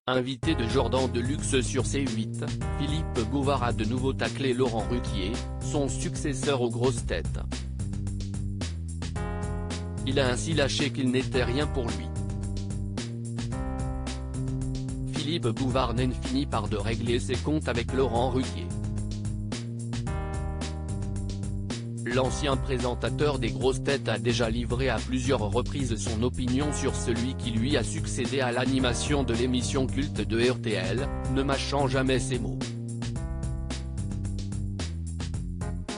Invité de Jordan Deluxe sur C8, Philippe Bouvard a de nouveau taclé Laurent Ruquier, son successeur aux grosses têtes. Il a ainsi lâché qu'il n'était rien pour lui. Philippe Bouvard n'en finit par de régler ses comptes avec Laurent Ruquier. L'ancien présentateur des grosses têtes a déjà livré à plusieurs reprises son opinion sur celui qui lui a succédé à l'animation de l'émission culte de RTL, ne mâchant jamais ses mots.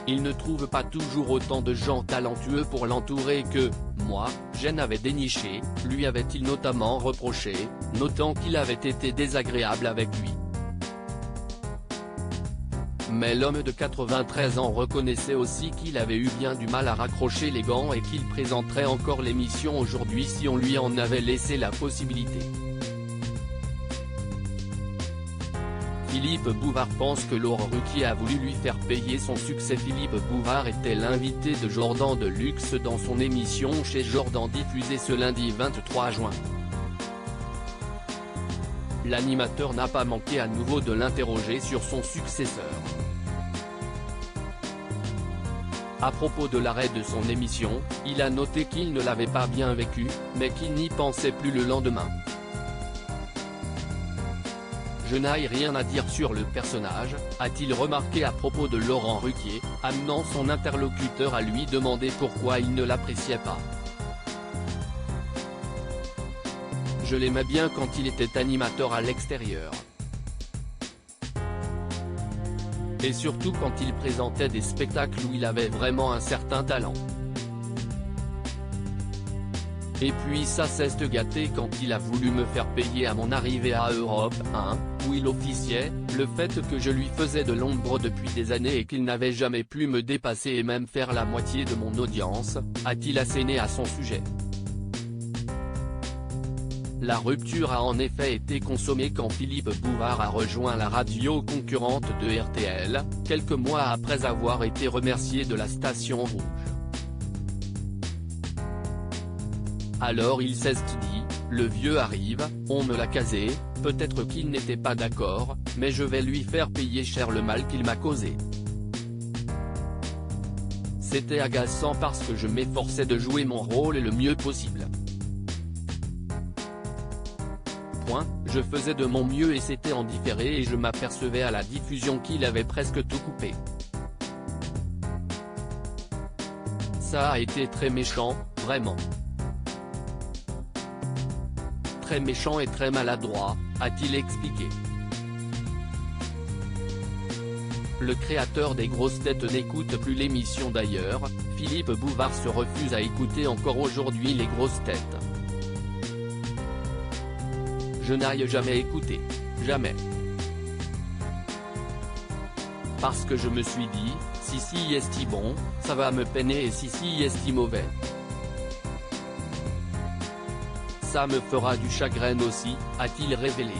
Il ne trouve pas toujours autant de gens talentueux pour l'entourer que « moi, je n'avais déniché », lui avait-il notamment reproché, notant qu'il avait été désagréable avec lui. Mais l'homme de 93 ans reconnaissait aussi qu'il avait eu bien du mal à raccrocher les gants et qu'il présenterait encore l'émission aujourd'hui si on lui en avait laissé la possibilité. Philippe Bouvard pense que Laurent Ruquier a voulu lui faire payer son succès. Philippe Bouvard était l'invité de Jordan Deluxe dans son émission chez Jordan diffusée ce lundi 23 juin. L'animateur n'a pas manqué à nouveau de l'interroger sur son successeur. À propos de l'arrêt de son émission, il a noté qu'il ne l'avait pas bien vécu, mais qu'il n'y pensait plus le lendemain. « Je n'ai rien à dire sur le personnage », a-t-il remarqué à propos de Laurent Ruquier, amenant son interlocuteur à lui demander pourquoi il ne l'appréciait pas. Je l'aimais bien quand il était animateur à l'extérieur. Et surtout quand il présentait des spectacles où il avait vraiment un certain talent. Et puis ça cesse de gâter quand il a voulu me faire payer à mon arrivée à Europe 1, où il officiait, le fait que je lui faisais de l'ombre depuis des années et qu'il n'avait jamais pu me dépasser et même faire la moitié de mon audience, a-t-il asséné à son sujet. La rupture a en effet été consommée quand Philippe Bouvard a rejoint la radio concurrente de RTL, quelques mois après avoir été remercié de la station rouge. Alors il s'est dit, le vieux arrive, on me l'a casé, peut-être qu'il n'était pas d'accord, mais je vais lui faire payer cher le mal qu'il m'a causé. C'était agaçant parce que je m'efforçais de jouer mon rôle le mieux possible. Je faisais de mon mieux et c'était en différé et je m'apercevais à la diffusion qu'il avait presque tout coupé. Ça a été très méchant, vraiment. Très méchant et très maladroit, a-t-il expliqué. Le créateur des grosses têtes n'écoute plus l'émission d'ailleurs, Philippe Bouvard se refuse à écouter encore aujourd'hui les grosses têtes. Je n'ai jamais écouté, jamais. Parce que je me suis dit, si est-il bon, ça va me peiner et si est-il mauvais. Ça me fera du chagrin aussi, a-t-il révélé.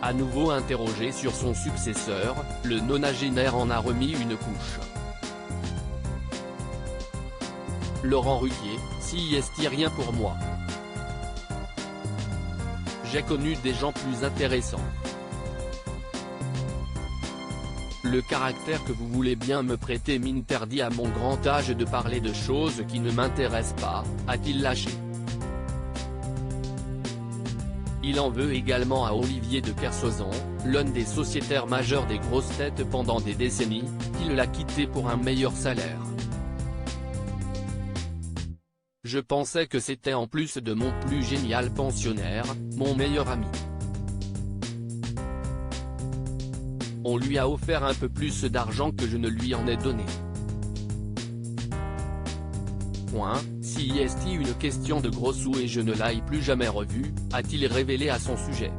À nouveau interrogé sur son successeur, le nonagénaire en a remis une couche. Laurent Ruquier, si est-il rien pour moi. J'ai connu des gens plus intéressants. Le caractère que vous voulez bien me prêter m'interdit à mon grand âge de parler de choses qui ne m'intéressent pas, a-t-il lâché. Il en veut également à Olivier de Kersauzon, l'un des sociétaires majeurs des grosses têtes pendant des décennies, qui l'a quitté pour un meilleur salaire. Je pensais que c'était en plus de mon plus génial pensionnaire, mon meilleur ami. On lui a offert un peu plus d'argent que je ne lui en ai donné. Si est-il une question de gros sous et je ne l'ai plus jamais revu, a-t-il révélé à son sujet.